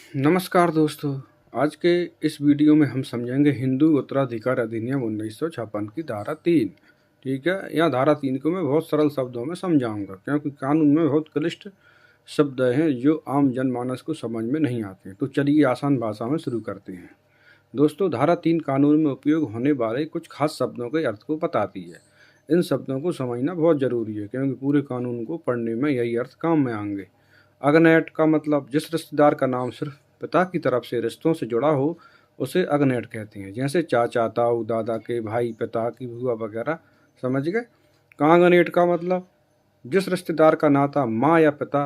नमस्कार दोस्तों। आज के इस वीडियो में हम समझेंगे हिंदू उत्तराधिकार अधिनियम 1956 की धारा 3। ठीक है, यह धारा 3 को मैं बहुत सरल शब्दों में समझाऊंगा क्योंकि कानून में बहुत क्लिष्ट शब्द हैं जो आम जनमानस को समझ में नहीं आते। तो चलिए आसान भाषा में शुरू करते हैं। दोस्तों, धारा 3 कानून में उपयोग होने वाले कुछ खास शब्दों के अर्थ को बताती है। इन शब्दों को समझना बहुत ज़रूरी है क्योंकि पूरे कानून को पढ़ने में यही अर्थ काम में आएंगे। अग्रनेट का मतलब जिस रिश्तेदार का नाम सिर्फ पिता की तरफ से रिश्तों से जुड़ा हो उसे अग्रनेट कहते हैं, जैसे चाचा, ताऊ, दादा के भाई, पिता की बुआ वगैरह। समझ गए। कांगनेट का मतलब जिस रिश्तेदार का नाता माँ या पिता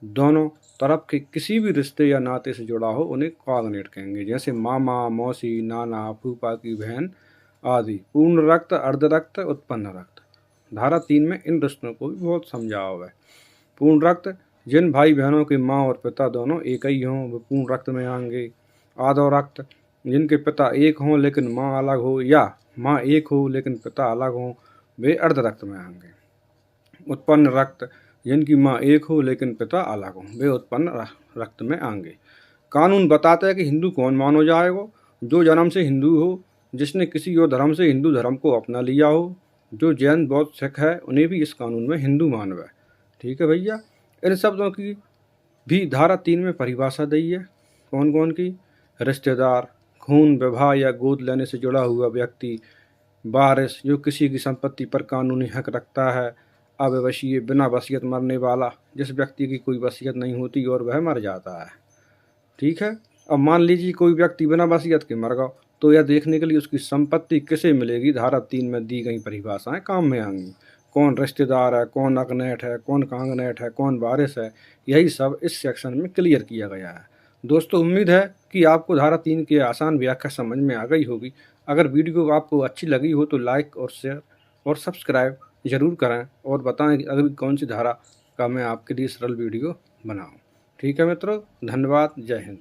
दोनों तरफ के किसी भी रिश्ते या नाते से जुड़ा हो उन्हें कांगनेट कहेंगे, जैसे मामा, मौसी, नाना, फूफा की बहन आदि। पूर्ण रक्त, अर्ध रक्त, उत्पन्न रक्त। धारा 3 में इन रिश्तों को भी बहुत समझा हुआ है। पूर्ण रक्त जिन भाई बहनों के माँ और पिता दोनों एक ही हों वे पूर्ण रक्त में आएंगे। आधो रक्त जिनके पिता एक हों लेकिन माँ अलग हो, या माँ एक हो लेकिन पिता अलग हों, वे अर्ध रक्त में आएंगे। उत्पन्न रक्त जिनकी माँ एक हो लेकिन पिता अलग हों, वे उत्पन्न रक्त में आएंगे। कानून बताता है कि हिंदू कौन मानो जाएगा। जो जन्म से हिंदू हो, जिसने किसी और धर्म से हिंदू धर्म को अपना लिया हो। जो जैन, बौद्ध, सिख है उन्हें भी इस कानून में हिंदू मानव है। ठीक है भैया। इन शब्दों की भी धारा 3 में परिभाषा दी है। कौन कौन की? रिश्तेदार, खून, विवाह या गोद लेने से जुड़ा हुआ व्यक्ति। वारिस जो किसी की संपत्ति पर कानूनी हक रखता है। अव्यवशीय बिना वसीयत मरने वाला जिस व्यक्ति की कोई वसीयत नहीं होती और वह मर जाता है। ठीक है। अब मान लीजिए कोई व्यक्ति बिना वसीयत के मर गया, तो यह देखने के लिए उसकी संपत्ति किसे मिलेगी धारा 3 में दी गई परिभाषाएं काम में आएंगी। कौन रिश्तेदार है, कौन अग्नेट है, कौन कांगनेट है, कौन वारिस है, यही सब इस सेक्शन में क्लियर किया गया है। दोस्तों, उम्मीद है कि आपको धारा 3 की आसान व्याख्या समझ में आ गई होगी। अगर वीडियो आपको अच्छी लगी हो तो लाइक और शेयर और सब्सक्राइब ज़रूर करें और बताएं कि अगली कौन सी धारा का मैं आपके लिए सरल वीडियो बनाऊं। ठीक है मित्रों, धन्यवाद। जय हिंद।